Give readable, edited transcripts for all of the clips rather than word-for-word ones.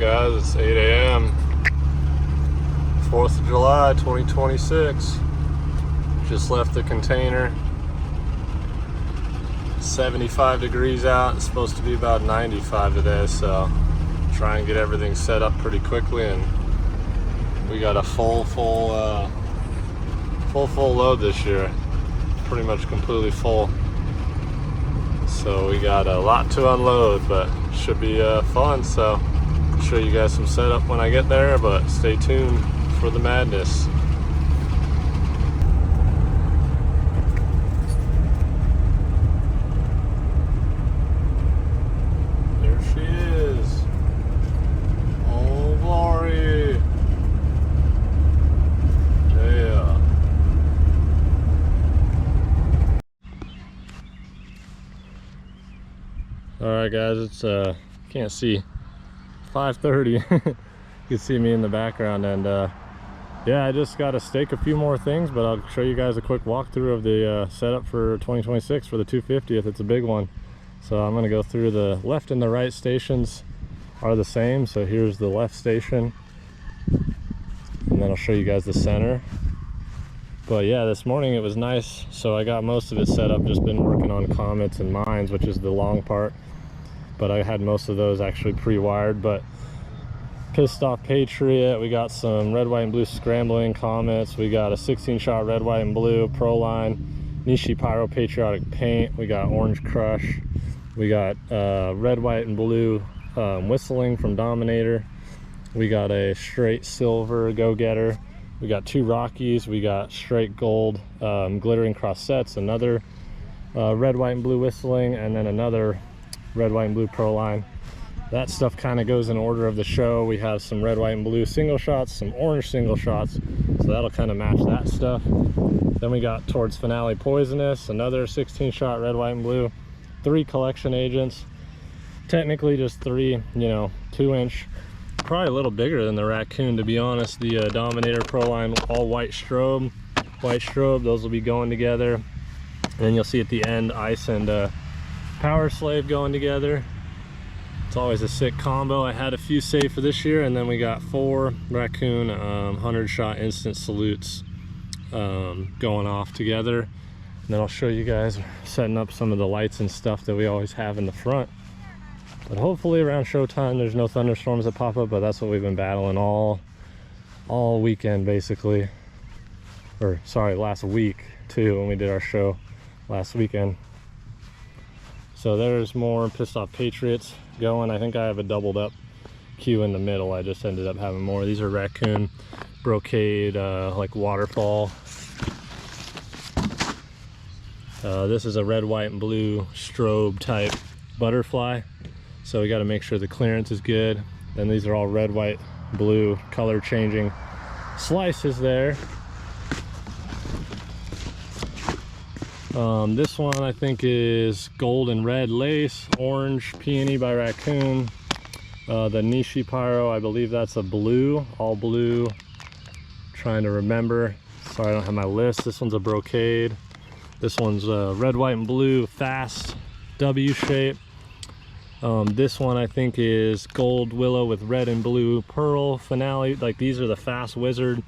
Alright guys, it's 8 a.m. 4th of July 2026. Just left the container. 75 degrees out. It's supposed to be about 95 today, so try and get everything set up pretty quickly, and we got a full load this year. Pretty much completely full. So we got a lot to unload, but should be fun. So I'll show you guys some setup when I get there, but stay tuned for the madness. There she is. Oh glory. Yeah. Alright guys, it's can't see, 5:30. You can see me in the background, and yeah, I just got to stake a few more things, but I'll show you guys a quick walkthrough of the setup for 2026 for the 250th. It's a big one, so I'm going to go through. The left and the right stations are the same, so here's the left station, and then I'll show you guys the center. But yeah, this morning it was nice, so I got most of it set up. Just been working on comets and mines, which is the long part, but I had most of those actually pre-wired. But pissed off Patriot, we got some red, white, and blue scrambling comets, we got a 16-shot red, white, and blue Proline, Extremepyros patriotic paint, we got orange crush, we got red, white, and blue whistling from Dominator, we got a straight silver go-getter, we got two Rockies, we got straight gold glittering cross sets, another red, white, and blue whistling, and then another red, white, and blue Proline. That stuff kind of goes in order of the show. We have some red, white, and blue single shots, some orange single shots, so that'll kind of match that stuff. Then we got towards Finale Poisonous, another 16-shot red, white, and blue, 3 collection agents, technically just 3, you know, 2-inch, probably a little bigger than the Raccoon, to be honest. The Dominator Proline all white strobe, those will be going together. And then you'll see at the end Ice and Power Slave going together. It's always a sick combo. I had a few saved for this year, and then we got 4 Raccoon 100-shot instant salutes going off together. And then I'll show you guys setting up some of the lights and stuff that we always have in the front. But hopefully around showtime there's no thunderstorms that pop up, but that's what we've been battling all weekend basically. Or sorry, last week too, when we did our show last weekend. So there's more pissed off Patriots going. I think I have a doubled up queue in the middle. I just ended up having more. These are Raccoon brocade like waterfall. This is a red, white, and blue strobe type butterfly, so we got to make sure the clearance is good. Then these are all red, white, blue color changing slices there. This one I think is gold and red lace, orange peony by Raccoon. The Extremepyros, I believe that's a blue, all blue. Trying to remember, sorry I don't have my list. This one's a brocade. This one's red, white, and blue fast W shape. This one I think is gold willow with red and blue pearl Finale. Like, these are the fast wizard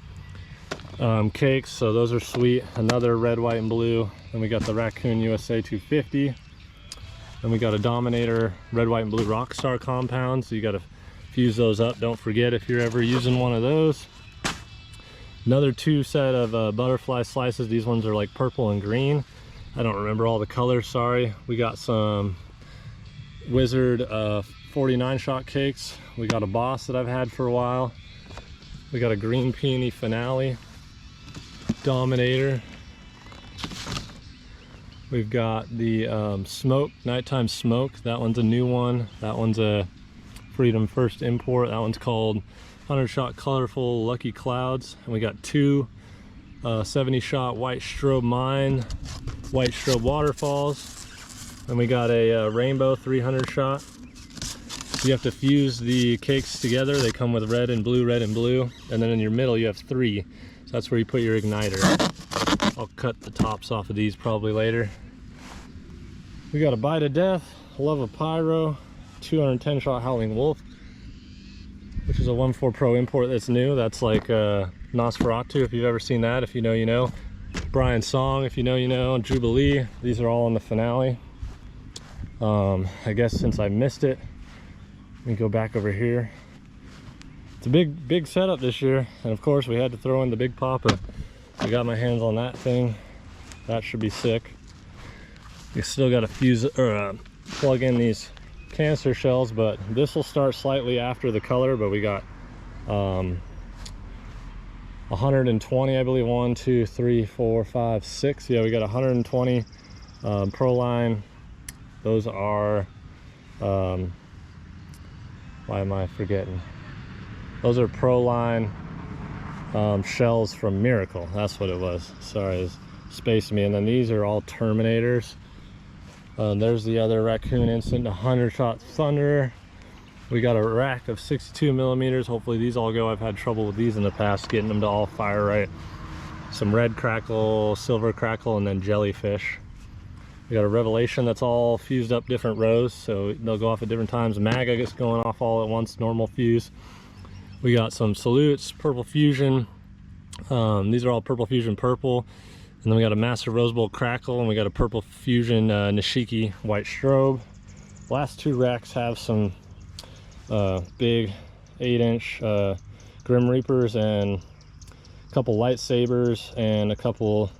cakes, so those are sweet. Another red, white, and blue. Then we got the Raccoon USA 250. Then we got a Dominator red, white, and blue Rockstar compound, so you got to fuse those up. Don't forget if you're ever using one of those. Another 2 set of butterfly slices. These ones are like purple and green. I don't remember all the colors, sorry. We got some Wizard 49-shot cakes. We got a Boss that I've had for a while. We got a green peony Finale Dominator. We've got the Smoke, Nighttime Smoke. That one's a new one. That one's a Freedom First import. That one's called 100-shot Colorful Lucky Clouds. And we got 2 70-shot White Strobe Mine, White Strobe Waterfalls. And we got a Rainbow 300-shot. So you have to fuse the cakes together. They come with red and blue, and then in your middle you have 3. So that's where you put your igniter. I'll cut the tops off of these probably later. We got a Bite of Death, Love of Pyro, 210-shot Howling Wolf. which is a 1.4 Pro import that's new. That's like Nosferatu, if you've ever seen that. If you know, you know. Brian's Song, if you know, you know. Jubilee. These are all in the finale. I guess since I missed it, let me go back over here. It's a big setup this year, and of course we had to throw in the big Papa. I got my hands on that thing. That should be sick. We still got to fuse or plug in these canister shells, but this will start slightly after the color. But we got 120, I believe. 1, 2, 3, 4, 5, 6. Yeah, we got 120 Proline. Those are why am I forgetting? Those are Proline shells from Miracle. That's what it was. Sorry, it's spaced me. And then these are all Terminators. There's the other Raccoon Instant 100-shot Thunder. We got a rack of 62 millimeters. Hopefully these all go. I've had trouble with these in the past, getting them to all fire right. Some red crackle, silver crackle, and then jellyfish. We got a Revelation that's all fused up different rows, so they'll go off at different times. Maga gets going off all at once, normal fuse. We got some Salutes, Purple Fusion. These are all Purple Fusion purple. And then we got a Master Rose Bowl Crackle, and we got a Purple Fusion Nishiki White Strobe. Last two racks have some big 8-inch Grim Reapers and a couple Lightsabers and a couple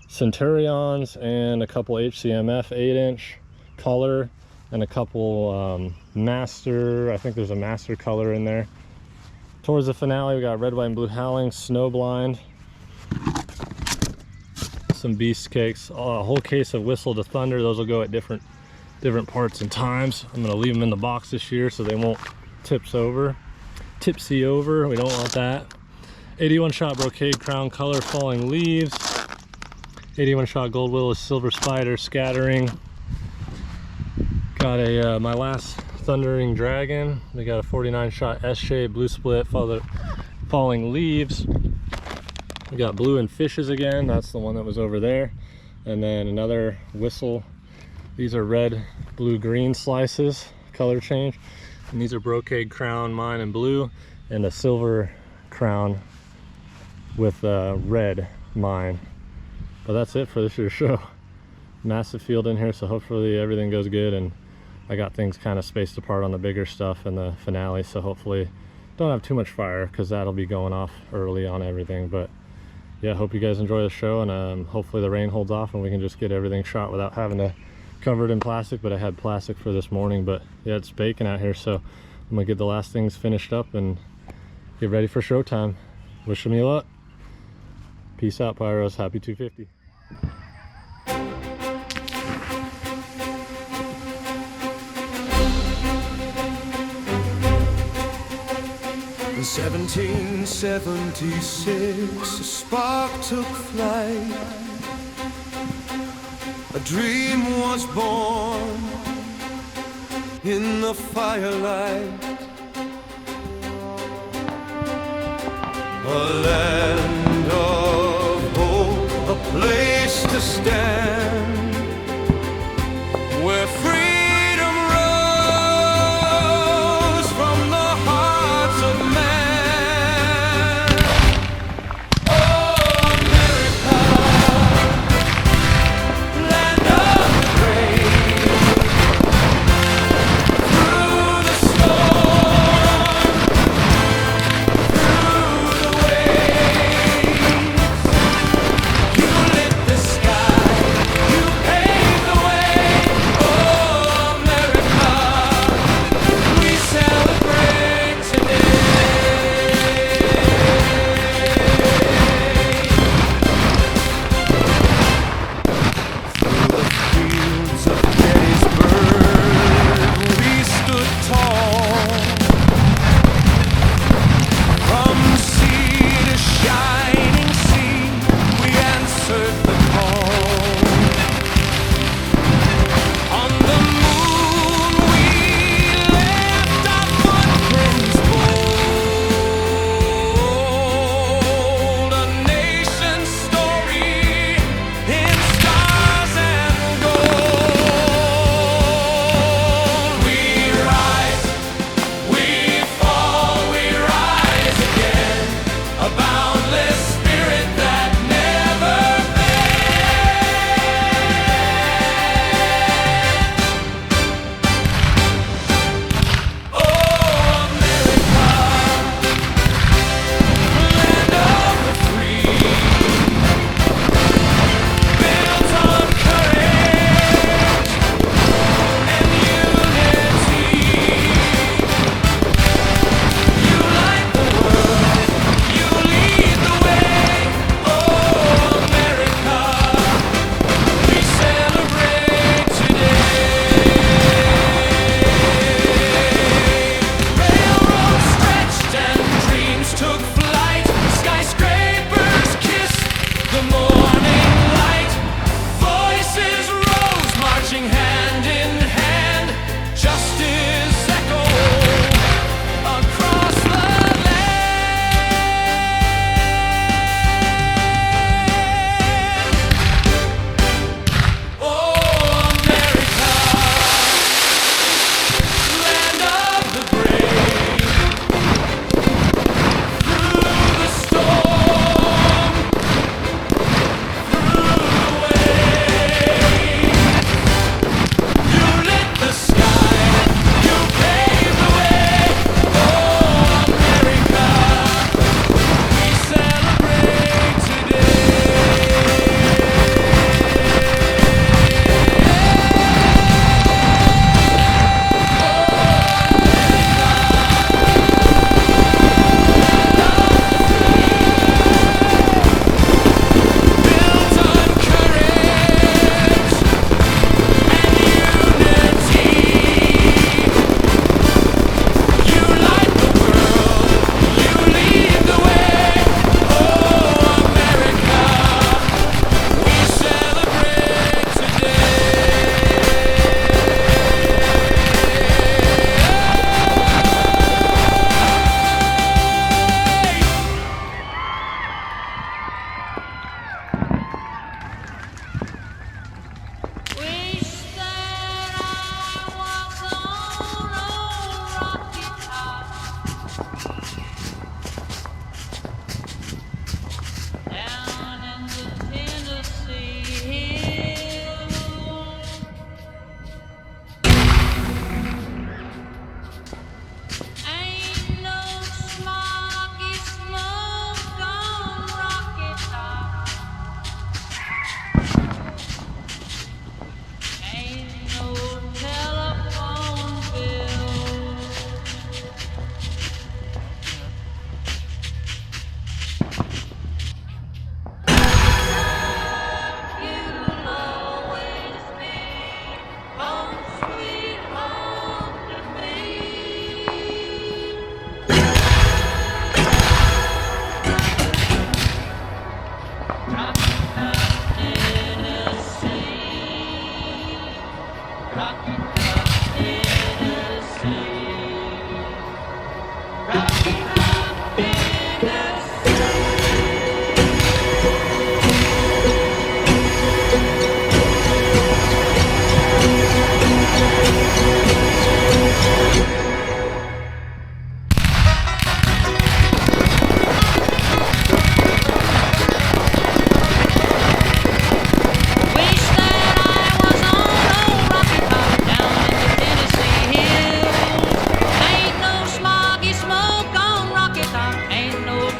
Centurions and a couple HCMF 8-inch color and a couple Master. I think there's a Master color in there. Towards the finale, we got Red, White, and Blue Howling, Snowblind, some Beast Cakes, a whole case of Whistle to Thunder. Those will go at different parts and times. I'm gonna leave them in the box this year so they won't tipsy over. We don't want that. 81 shot Brocade Crown Color Falling Leaves. 81 shot Gold Willow Silver Spider Scattering. Got a my last Thundering Dragon. We got a 49 shot S-shade Blue Split Falling Leaves. We got Blue and Fishes again. That's the one that was over there. And then another Whistle. These are red, blue, green slices, color change. And these are Brocade Crown, mine and blue, and a silver crown with red, mine. But that's it for this year's show. Massive field in here, so hopefully everything goes good. And I got things kind of spaced apart on the bigger stuff in the finale, so hopefully don't have too much fire, because that'll be going off early on everything. But yeah, hope you guys enjoy the show, and hopefully the rain holds off and we can just get everything shot without having to cover it in plastic. But I had plastic for this morning, but yeah, it's baking out here, so I'm gonna get the last things finished up and get ready for showtime. Wishing me luck. Peace out, Pyros. Happy 250. In 1776, a spark took flight. A dream was born in the firelight. A land of hope, a place to stand, where freedom rose from the hearts of man. Oh, America, land of grace. Through the storm, through the waves, you lit the sky.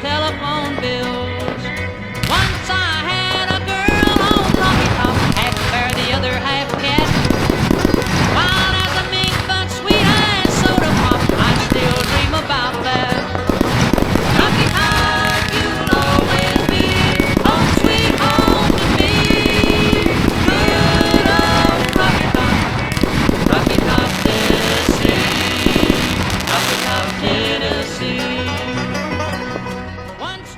telephone bills. Once I had a girl on Rocky Top, half bear, the other half cat. Wild as a mink, but sweet as soda pop. I still dream about that. Rocky Top, you'll always be home, sweet home to me. Good old Rocky Top, Rocky Top, Tennessee. Rocky Top, Tennessee. Once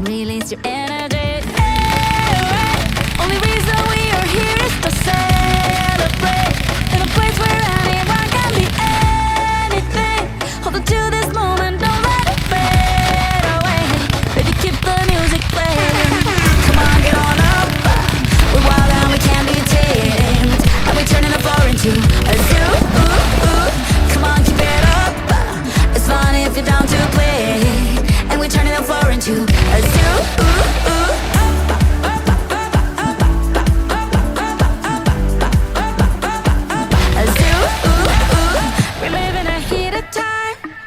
release your energy. Only reason we are here is to celebrate in a place where anyone can be anything. Hold on to this moment, don't let it fade away. Baby, keep the music playing. Come on, get on up. We're wild and we can't be tamed, and we're turning the floor into a zoo. Come on, keep it up. It's fun if you're down to play, and we're turning the floor into a zoo.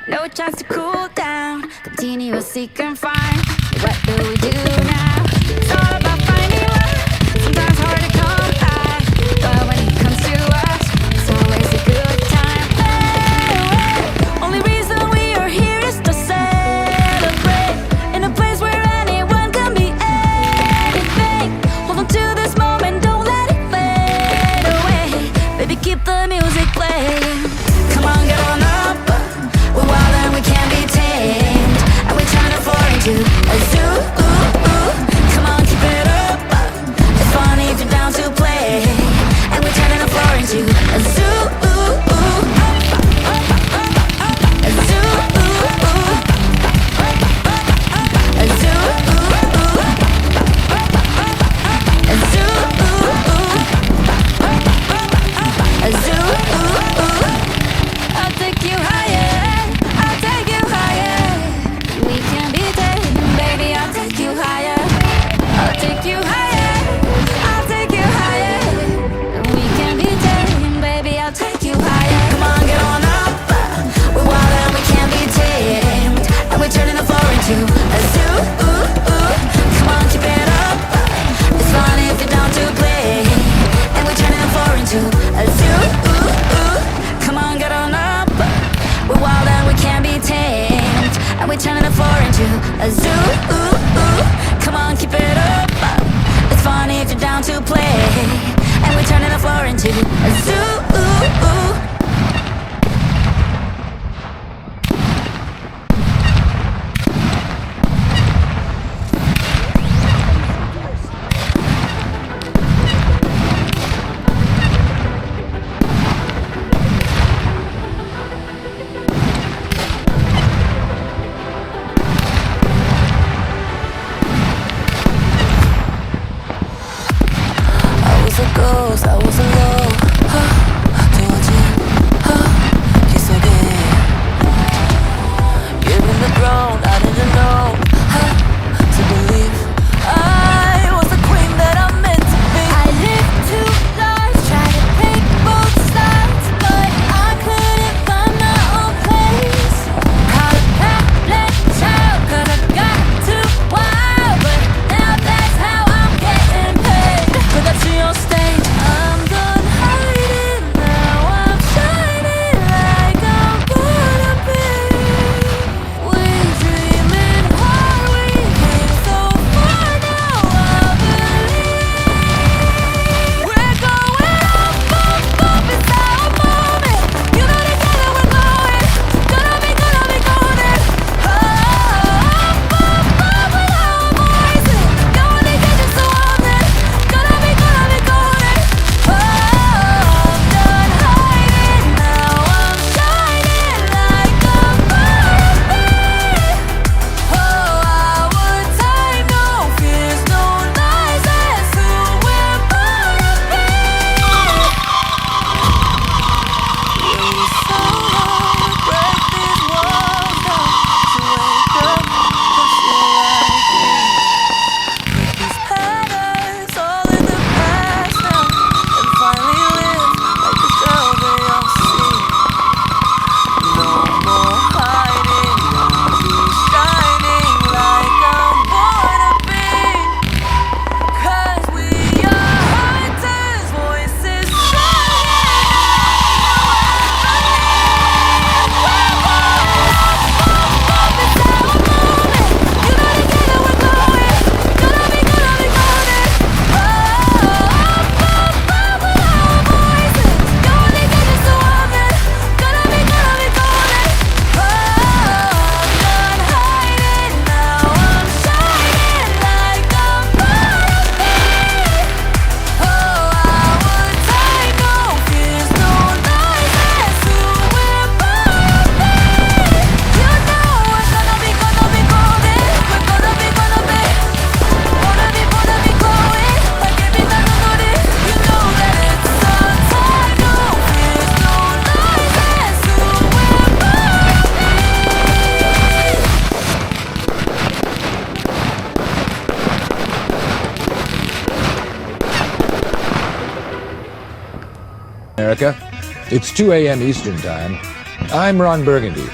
No chance to cool down. Continuous seek and find. What do we do now? It's all about finding love. Sometimes hard to come by, but when it comes to us, it's always a good time. Only reason we are here is to celebrate in a place where anyone can be anything. Hold on to this moment, don't let it fade away. Baby, keep the music playing. Come on, get on up. We're wild and we can't be tamed, and we're turning the floor into a zoo. Come on, keep it up. It's funny if you're down to play, and we're turning the floor into a zoo. A zoo. A zoo. A zoo. A zoo. I'll take you higher. I'll take you higher. We can be taken, baby. I'll take you higher. I'll take you higher. I'll take you higher. We can be taken, baby. I'll take you higher. Come on, get on up. We're wild and we can't be tamed, and we're turning the floor into a zoo. Come on, keep it up. It's fun if you're down to play, and we're turning the floor into a zoo. Come on, get on up. We're wild and we can't be tamed, and we're turning the floor into a zoo. Come on, keep it up. It's funny if you're down to play, and we're turning the floor into a zoo. I was a ghost, I was alone. America. It's 2 a.m. Eastern Time. I'm Ron Burgundy,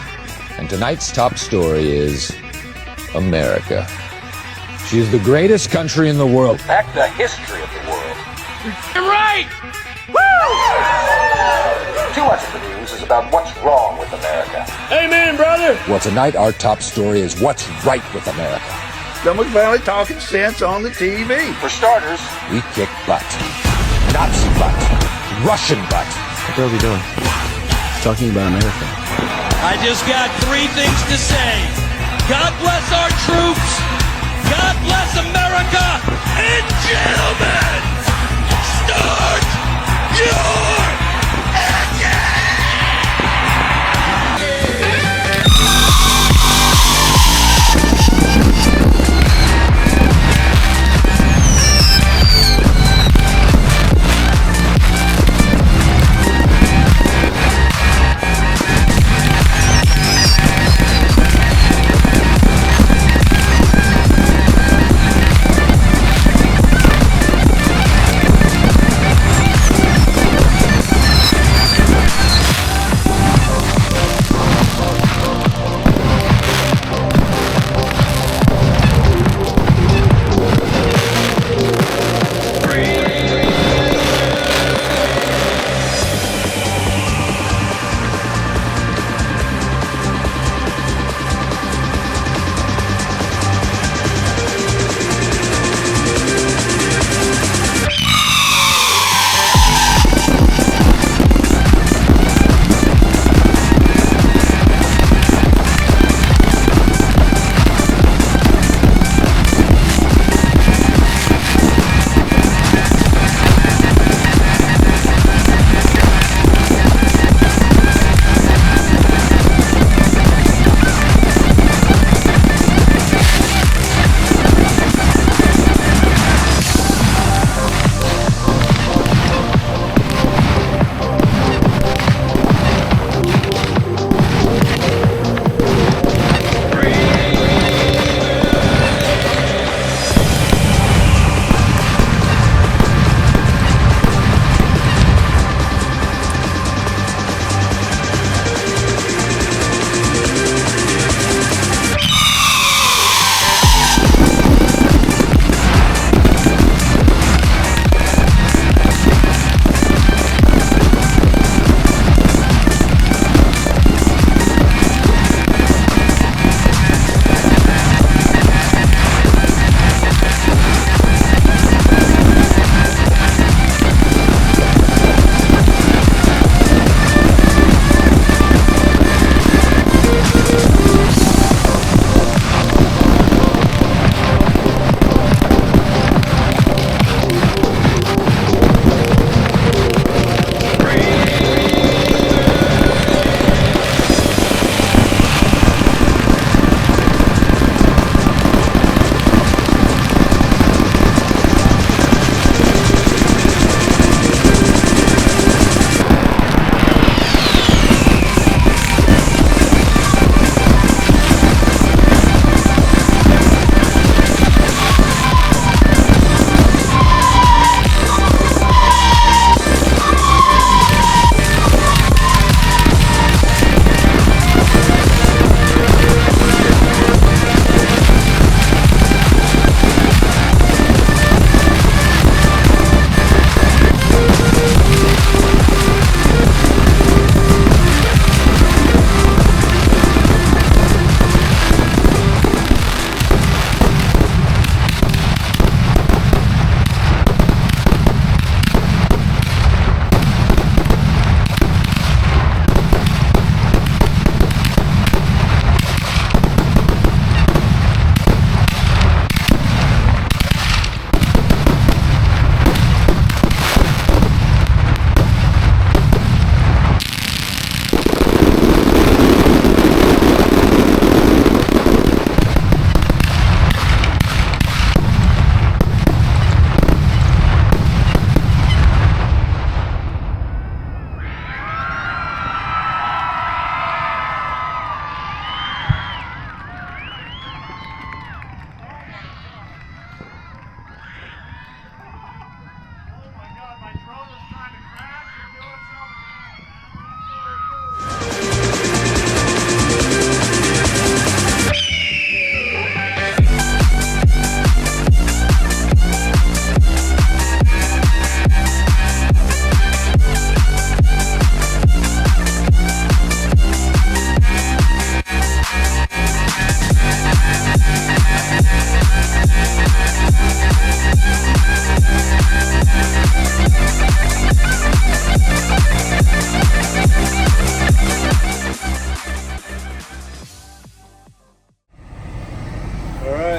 and tonight's top story is America. She is the greatest country in the world. Back the history of the world. You're right! Too much of the news is about what's wrong with America. Amen, brother! Well, tonight our top story is what's right with America. Someone's finally talking sense on the TV. For starters, we kick butt. Nazi butt. Russian butt. What the hell are we doing? Talking about America. I just got 3 things to say. God bless our troops. God bless America. And gentlemen, start your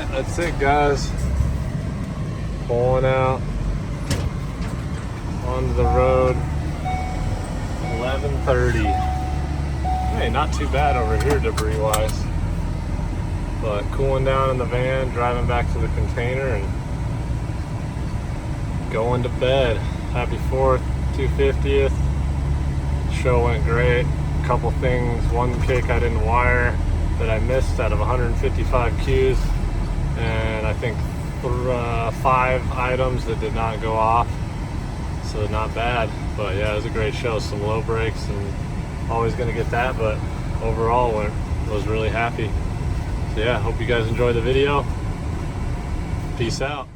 right, that's it, guys. Pulling out onto the road. 11:30. Hey, not too bad over here debris wise. But cooling down in the van, driving back to the container, and going to bed. Happy 4th, 250th. Show went great. A couple things, one kick I didn't wire that I missed out of 155 cues, and I think 5 items that did not go off, so not bad. But yeah, it was a great show. Some low breaks, and always gonna get that, but overall was really happy. So yeah, hope you guys enjoyed the video. Peace out.